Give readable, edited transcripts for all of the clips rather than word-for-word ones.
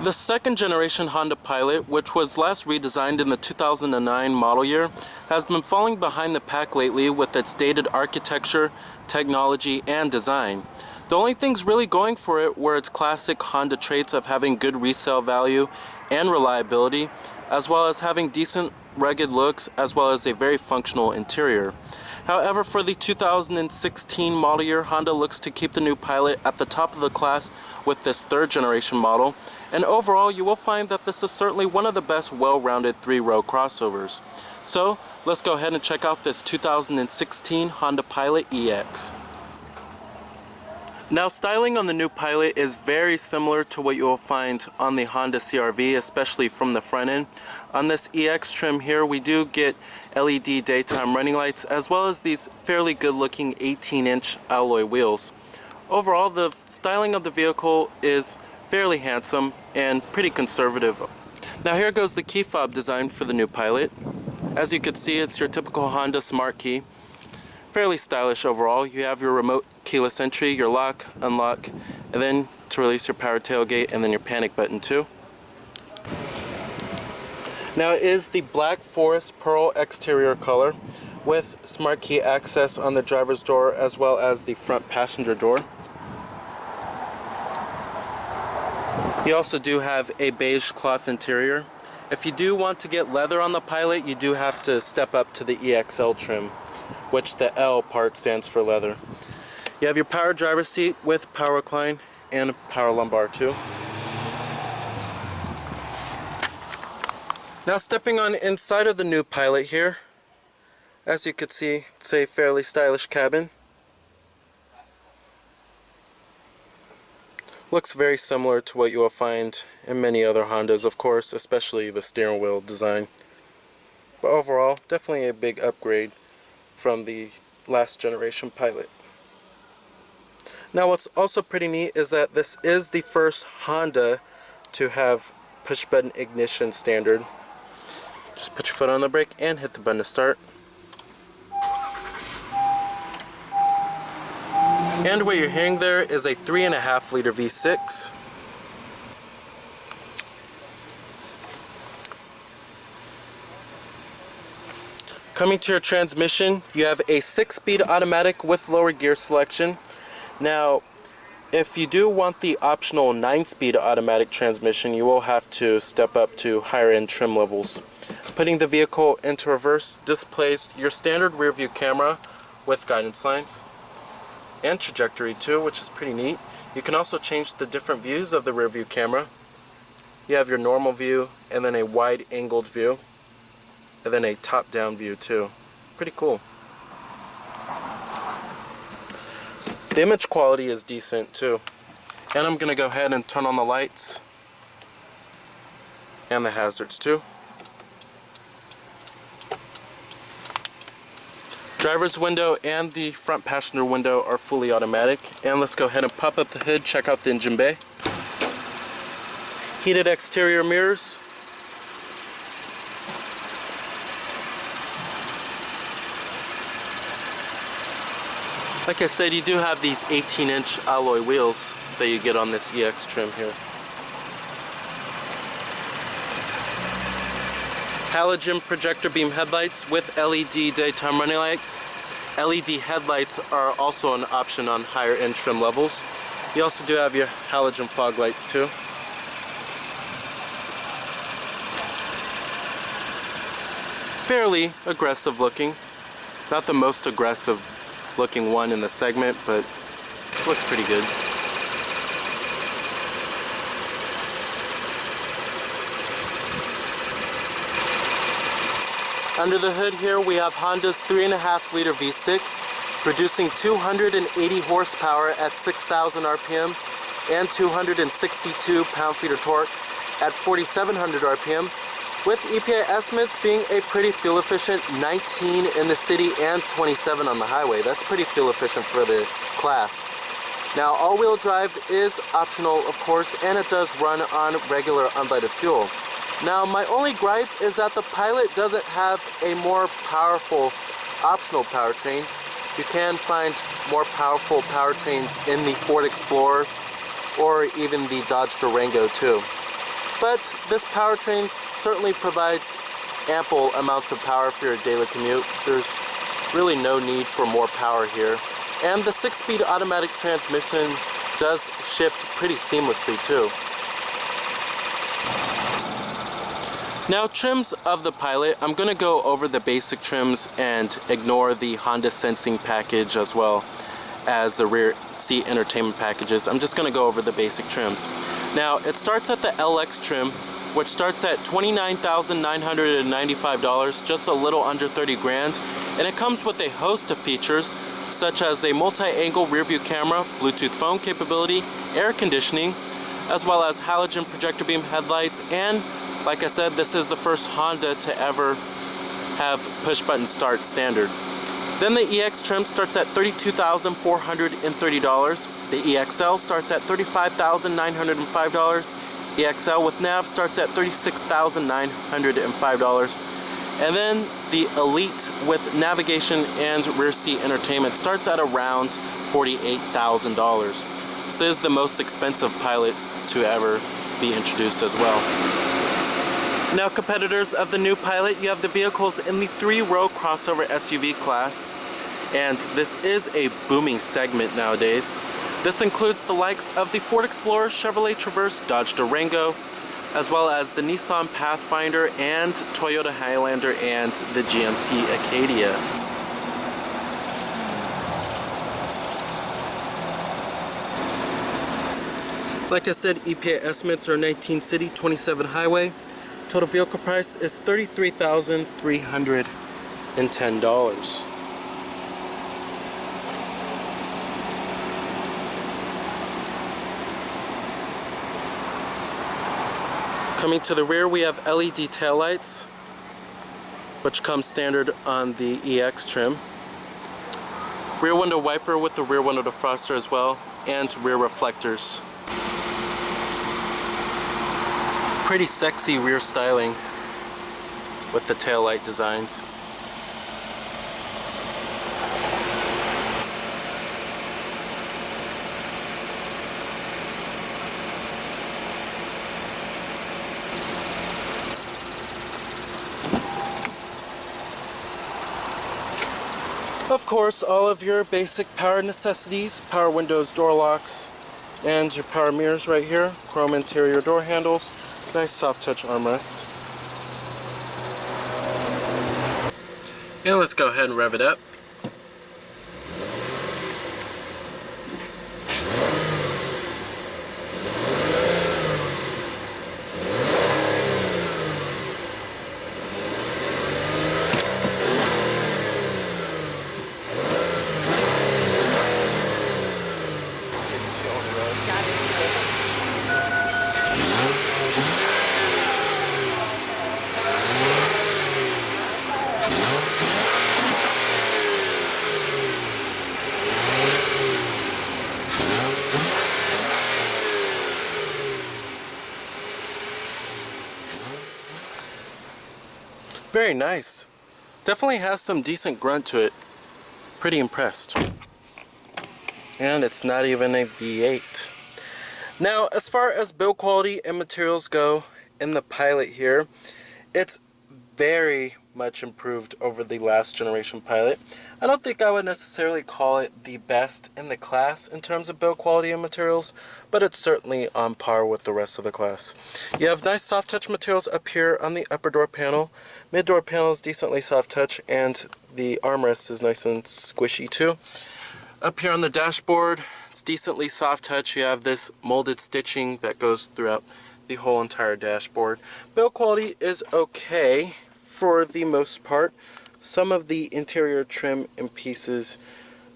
The second generation Honda Pilot, which was last redesigned in the 2009 model year, has been falling behind the pack lately with its dated architecture, technology, and design. The only things really going for it were its classic Honda traits of having good resale value and reliability, as well as having decent rugged looks, as well as a very functional interior. However, for the 2016 model year, Honda looks to keep the new Pilot at the top of the class with this third generation model, and overall you will find that this is certainly one of the best well-rounded three-row crossovers. So let's go ahead and check out this 2016 Honda Pilot EX. Now, styling on the new Pilot is very similar to what you will find on the Honda CR-V, especially from the front end. On this EX trim here, we do get LED daytime running lights, as well as these fairly good looking 18-inch alloy wheels. Overall, the styling of the vehicle is fairly handsome and pretty conservative. Now here goes the key fob design for the new Pilot. As you can see, it's your typical Honda Smart Key. Fairly stylish overall. You have your remote keyless entry, your lock, unlock, and then to release your power tailgate, and then your panic button too. Now it is the Black Forest Pearl exterior color with Smart Key access on the driver's door as well as the front passenger door. You also do have a beige cloth interior. If you do want to get leather on the Pilot, you do have to step up to the EXL trim, which the L part stands for leather. You have your power driver's seat with power recline and power lumbar too. Now stepping on inside of the new Pilot here, as you can see, it's a fairly stylish cabin. Looks very similar to what you will find in many other Hondas, of course, especially the steering wheel design. But overall, definitely a big upgrade from the last generation Pilot. Now what's also pretty neat is that this is the first Honda to have push button ignition standard. Just put your foot on the brake and hit the button to start. And what you're hearing there is a 3.5 liter V6. Coming to your transmission, you have a 6-speed automatic with lower gear selection. Now, if you do want the optional 9-speed automatic transmission, you will have to step up to higher end trim levels. Putting the vehicle into reverse displays your standard rear view camera with guidance lines and trajectory too, which is pretty neat. You can also change the different views of the rear view camera. You have your normal view, and then a wide angled view, and then a top down view too. Pretty cool. The image quality is decent too. And I'm gonna go ahead and turn on the lights and the hazards too. Driver's window and the front passenger window are fully automatic. And let's go ahead and pop up the hood, check out the engine bay. Heated exterior mirrors. Like I said, you do have these 18-inch alloy wheels that you get on this EX trim here. Halogen projector beam headlights with LED daytime running lights. LED headlights are also an option on higher end trim levels. You also do have your halogen fog lights too. Fairly aggressive looking. Not the most aggressive looking one in the segment, but looks pretty good. Under the hood here we have Honda's 3.5 liter V6 producing 280 horsepower at 6,000 RPM and 262 pound-feet of torque at 4,700 RPM, with EPA estimates being a pretty fuel efficient 19 in the city and 27 on the highway. That's pretty fuel efficient for the class. Now all-wheel drive is optional, of course, and it does run on regular unleaded fuel. Now my only gripe is that the Pilot doesn't have a more powerful optional powertrain. You can find more powerful powertrains in the Ford Explorer or even the Dodge Durango too. but this powertrain certainly provides ample amounts of power for your daily commute. There's really no need for more power here. And the 6-speed automatic transmission does shift pretty seamlessly too. Now, trims of the Pilot, I'm going to go over the basic trims and ignore the Honda Sensing package as well as the rear seat entertainment packages. I'm just going to go over the basic trims. Now, it starts at the LX trim, which starts at $29,995, just a little under 30 grand, and it comes with a host of features such as a multi-angle rear view camera, Bluetooth phone capability, air conditioning, as well as halogen projector beam headlights, and like I said, this is the first Honda to ever have push button start standard. Then the EX trim starts at $32,430. The EXL starts at $35,905. EXL with nav starts at $36,905. And then the Elite with navigation and rear seat entertainment starts at around $48,000. This is the most expensive Pilot to ever be introduced as well. Now, competitors of the new Pilot, you have the vehicles in the 3-row crossover SUV class, and this is a booming segment nowadays. This includes the likes of the Ford Explorer, Chevrolet Traverse, Dodge Durango, as well as the Nissan Pathfinder and Toyota Highlander and the GMC Acadia. Like I said, EPA estimates are 19 city, 27 highway. Total vehicle price is $33,310. Coming to the rear, we have LED taillights, which come standard on the EX trim. Rear window wiper with the rear window defroster as well, and rear reflectors. Pretty sexy rear styling with the taillight designs. Of course, all of your basic power necessities, power windows, door locks, and your power mirrors right here, chrome interior door handles, nice soft touch armrest. And let's go ahead and rev it up. Very nice. Definitely has some decent grunt to it. Pretty impressed. And it's not even a V8. Now, as far as build quality and materials go in the Pilot here, it's very much improved over the last generation Pilot. I don't think I would necessarily call it the best in the class in terms of build quality and materials, but it's certainly on par with the rest of the class. You have nice soft touch materials up here on the upper door panel. Mid door panel is decently soft touch, and the armrest is nice and squishy too. Up here on the dashboard, it's decently soft touch. You have this molded stitching that goes throughout the whole entire dashboard. Build quality is okay for the most part. Some of the interior trim and pieces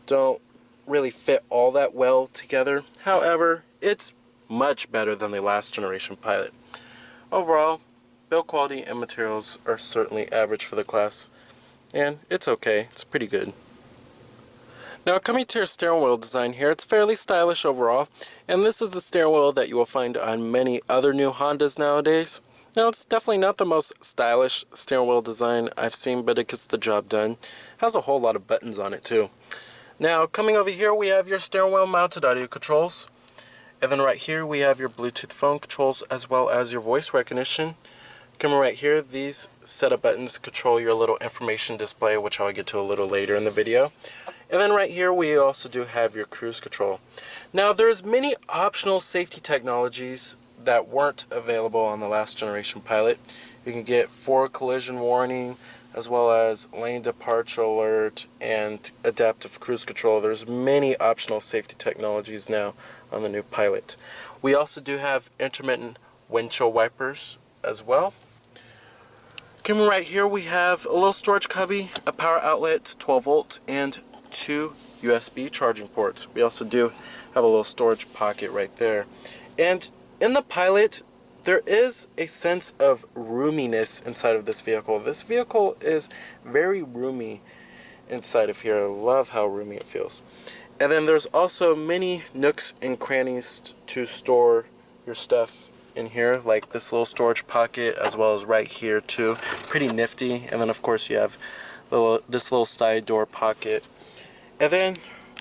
don't really fit all that well together. However, it's much better than the last generation Pilot. Overall, build quality and materials are certainly average for the class, and it's okay. It's pretty good. Now, coming to your steering wheel design here, it's fairly stylish overall, and this is the steering wheel that you will find on many other new Hondas nowadays. Now, it's definitely not the most stylish steering wheel design I've seen, but it gets the job done. It has a whole lot of buttons on it too. Now, coming over here, we have your steering wheel mounted audio controls. And then right here we have your Bluetooth phone controls as well as your voice recognition. Coming right here, these setup buttons control your little information display, which I'll get to a little later in the video. And then right here we also do have your cruise control. Now there's many optional safety technologies that weren't available on the last generation Pilot. You can get forward collision warning as well as lane departure alert and adaptive cruise control. There's many optional safety technologies now on the new Pilot. We also do have intermittent windshield wipers as well. Coming right here we have a little storage cubby, a power outlet, 12 volt, and 2 USB charging ports. We also do have a little storage pocket right there. And in the Pilot, there is a sense of roominess inside of this vehicle. This vehicle is very roomy inside of here. I love how roomy it feels. And then there's also many nooks and crannies to store your stuff in here, like this little storage pocket as well as right here too. Pretty nifty. And then of course you have this little side door pocket. And then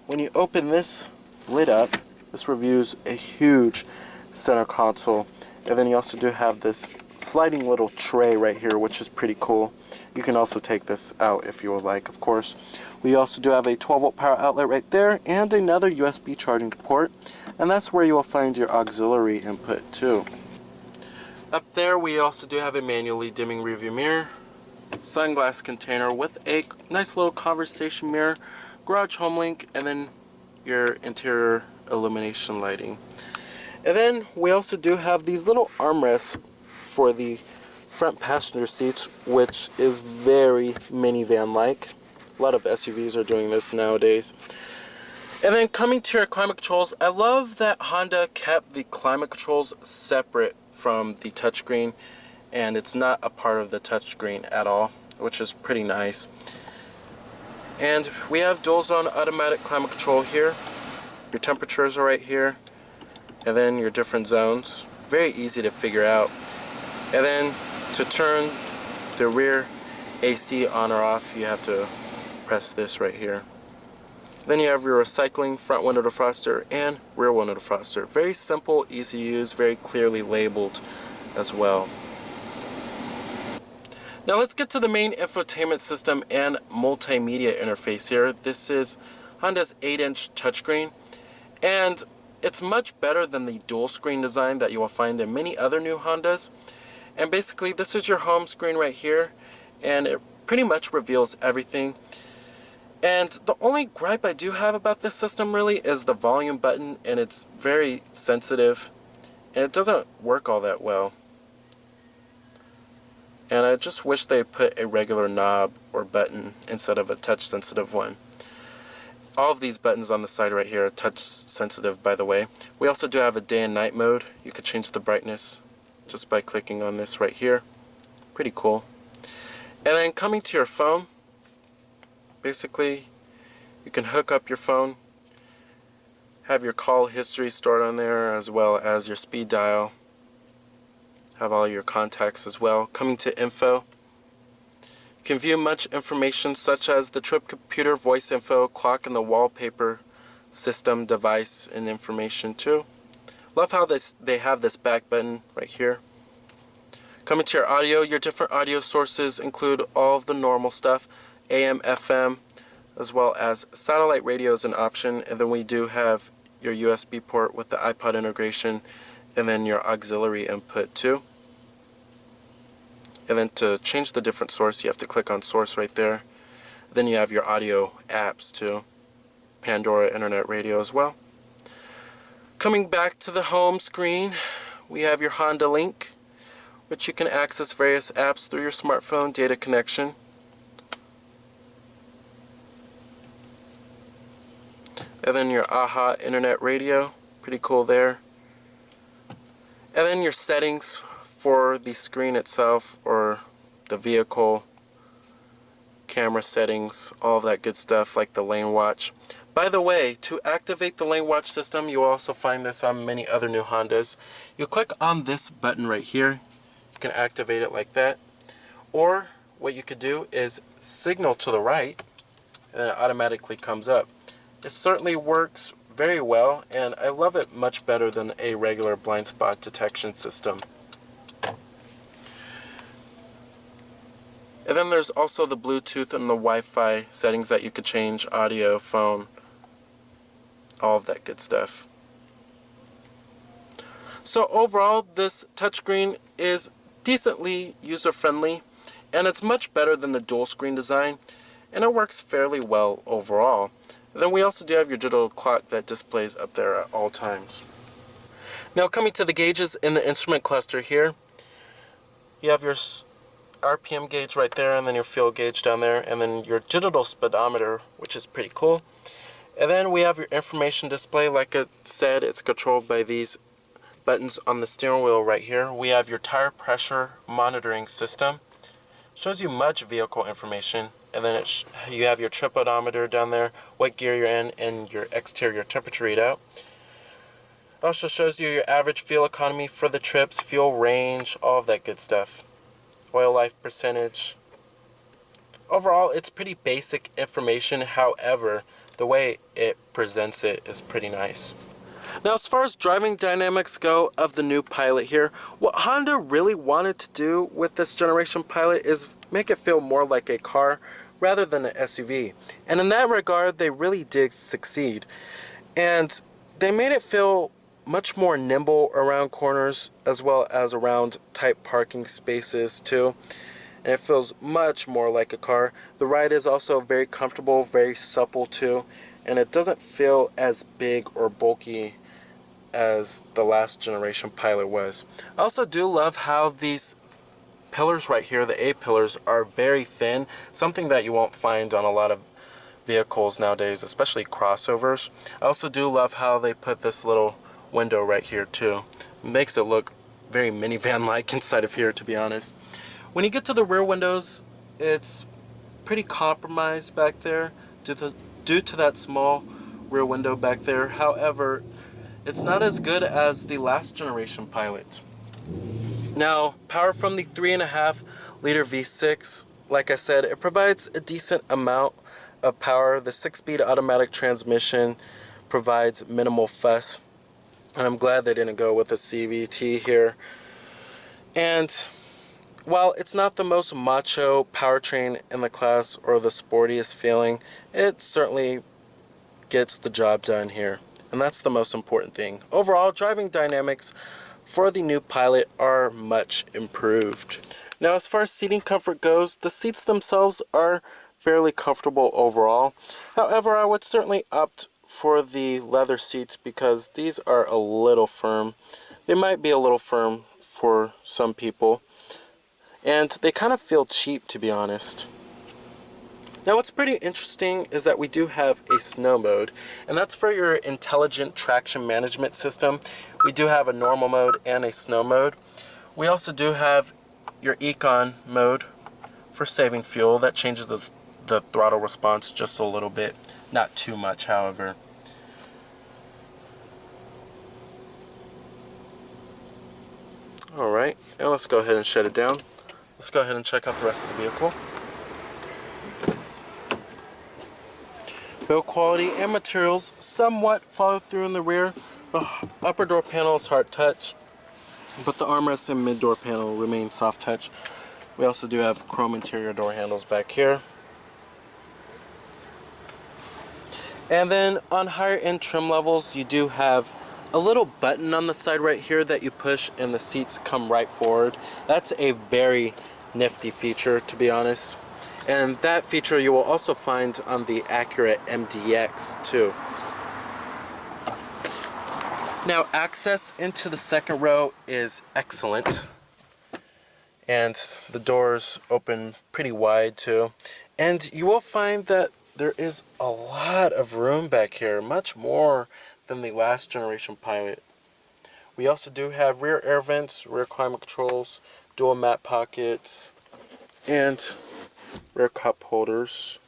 when you open this lid up, this reveals a huge center console. And then you also do have this sliding little tray right here, which is pretty cool. You can also take this out if you would like, of course. We also do have a 12 volt power outlet right there and another USB charging port. And that's where you will find your auxiliary input too. Up there we also do have a manually dimming rearview mirror, sunglass container with a nice little conversation mirror, garage home link, and then your interior illumination lighting. And then we also do have these little armrests for the front passenger seats, which is very minivan-like. A lot of SUVs are doing this nowadays. And then coming to your climate controls, I love that Honda kept the climate controls separate from the touchscreen, and it's not a part of the touchscreen at all, which is pretty nice. And we have dual zone automatic climate control here. Your temperatures are right here. And then your different zones. Very easy to figure out. And then to turn the rear AC on or off, you have to press this right here. Then you have your recycling front window defroster and rear window defroster. Very simple, easy to use, very clearly labeled as well. Now let's get to the main infotainment system and multimedia interface here. This is Honda's 8-inch touchscreen, and it's much better than the dual screen design that you will find in many other new Hondas. And basically this is your home screen right here, and it pretty much reveals everything. And the only gripe I do have about this system really is the volume button, and it's very sensitive and it doesn't work all that well. And I just wish they put a regular knob or button instead of a touch sensitive one. All of these buttons on the side right here are touch sensitive, by the way. We also do have a day and night mode. You could change the brightness just by clicking on this right here. Pretty cool. And then coming to your phone, basically you can hook up your phone, have your call history stored on there as well as your speed dial, have all your contacts as well. Coming to info, you can view much information such as the trip computer, voice info, clock, and the wallpaper system, device, and information too. Love how they have this back button right here. Coming to your audio, your different audio sources include all of the normal stuff, AM, FM, as well as satellite radio is an option, and then we do have your USB port with the iPod integration, and then your auxiliary input too. And then to change the different source, you have to click on source right there. Then you have your audio apps too, Pandora, internet radio as well. Coming back to the home screen, we have your Honda Link, which you can access various apps through your smartphone data connection. And then your AHA internet radio, pretty cool there. And then your settings for the screen itself or the vehicle, camera settings, all of that good stuff like the lane watch. By the way, to activate the lane watch system, you will also find this on many other new Hondas. You click on this button right here, you can activate it like that. Or what you could do is signal to the right and then it automatically comes up. It certainly works very well, and I love it much better than a regular blind spot detection system. And then there's also the Bluetooth and the Wi-Fi settings that you could change, audio, phone, all of that good stuff. So overall, this touchscreen is decently user-friendly, and it's much better than the dual screen design, and it works fairly well overall. And then we also do have your digital clock that displays up there at all times. Now coming to the gauges in the instrument cluster here, you have your RPM gauge right there, and then your fuel gauge down there, and then your digital speedometer, which is pretty cool. And then we have your information display. Like I said, it's controlled by these buttons on the steering wheel right here. We have your tire pressure monitoring system. Shows you much vehicle information, and then you have your trip odometer down there, what gear you're in, and your exterior temperature readout. It also shows you your average fuel economy for the trips, fuel range, all of that good stuff. Oil life percentage. Overall, it's pretty basic information. However, the way it presents it is pretty nice. Now, as far as driving dynamics go of the new Pilot here, what Honda really wanted to do with this generation Pilot is make it feel more like a car rather than an SUV. And in that regard, they really did succeed. And they made it feel much more nimble around corners as well as around tight parking spaces too. And it feels much more like a car. The ride is also very comfortable, very supple too, and it doesn't feel as big or bulky as the last generation Pilot was. I also do love how these pillars right here, the A pillars, are very thin, something that you won't find on a lot of vehicles nowadays, especially crossovers. I also do love how they put this little window right here too. It makes it look very minivan-like inside of here, to be honest. When you get to the rear windows, it's pretty compromised back there due to that small rear window back there. However, it's not as good as the last generation Pilot. Now, power from the 3.5 liter V6, like I said, it provides a decent amount of power. The 6-speed automatic transmission provides minimal fuss, and I'm glad they didn't go with a CVT here. And while it's not the most macho powertrain in the class or the sportiest feeling, it certainly gets the job done here, and that's the most important thing. Overall, driving dynamics for the new Pilot are much improved. Now, as far as seating comfort goes, the seats themselves are fairly comfortable overall. However, I would certainly opt for the leather seats because these are a little firm. They might be a little firm for some people, and they kind of feel cheap, to be honest. Now, what's pretty interesting is that we do have a snow mode, and that's for your intelligent traction management system. We do have a normal mode and a snow mode. We also do have your econ mode for saving fuel. That changes the throttle response just a little bit, not too much, however. Alright, and let's go ahead and shut it down. Let's go ahead and check out the rest of the vehicle. Build quality and materials somewhat follow through in the rear. The upper door panel is hard touch, but the armrest and mid door panel remain soft touch. We also do have chrome interior door handles back here. And then on higher end trim levels, you do have a little button on the side right here that you push and the seats come right forward. That's a very nifty feature, to be honest. And that feature you will also find on the Acura MDX too. Now, access into the second row is excellent, and the doors open pretty wide too. And you will find that there is a lot of room back here, much more than the last generation Pilot. We also do have rear air vents, rear climate controls, dual mat pockets, and rear cup holders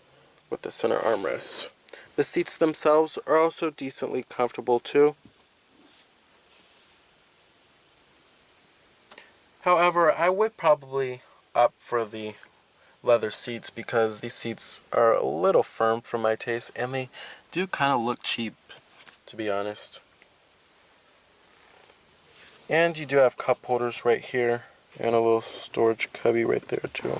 with the center armrest. The seats themselves are also decently comfortable too. However, I would probably opt for the leather seats because these seats are a little firm for my taste and they do kind of look cheap. to be honest. And you do have cup holders right here and a little storage cubby right there too.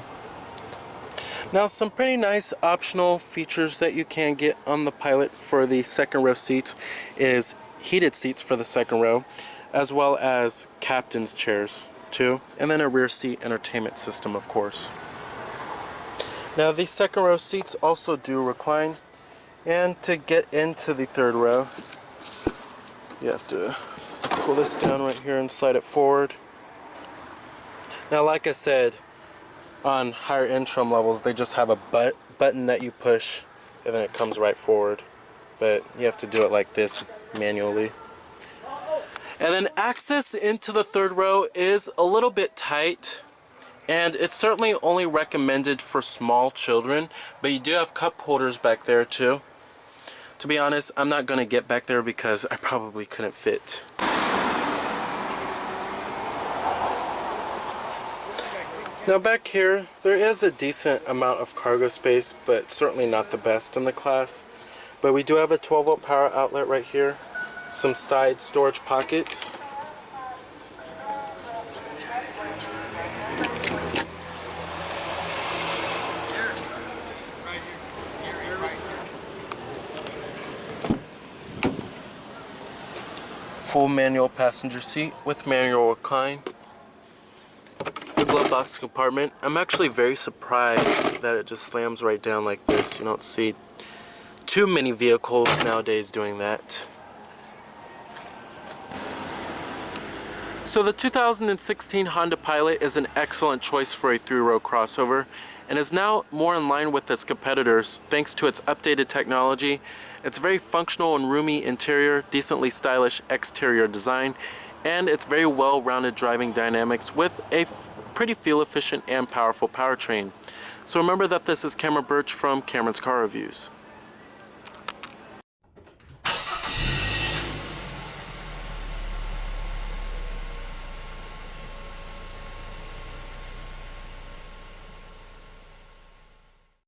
Now, some pretty nice optional features that you can get on the Pilot for the second row seats is heated seats for the second row, as well as captain's chairs too, and then a rear seat entertainment system, of course. Now, these second row seats also do recline, and to get into the third row, you have to pull this down right here and slide it forward. Now, like I said, on higher end trim levels, they just have a button that you push and then it comes right forward. But you have to do it like this manually. And then access into the third row is a little bit tight, and it's certainly only recommended for small children, but you do have cup holders back there too. To be honest, I'm not going to get back there because I probably couldn't fit. Now back here, there is a decent amount of cargo space, but certainly not the best in the class. But we do have a 12-volt power outlet right here, some side storage pockets, full manual passenger seat with manual recline. The glove box compartment, I'm actually very surprised that it just slams right down like this. You don't see too many vehicles nowadays doing that. So the 2016 Honda Pilot is an excellent choice for a three-row crossover and is now more in line with its competitors thanks to its updated technology, its very functional and roomy interior, decently stylish exterior design, and its very well-rounded driving dynamics with a pretty fuel-efficient and powerful powertrain. So remember that this is Cameron Birch from Cameron's Car Reviews.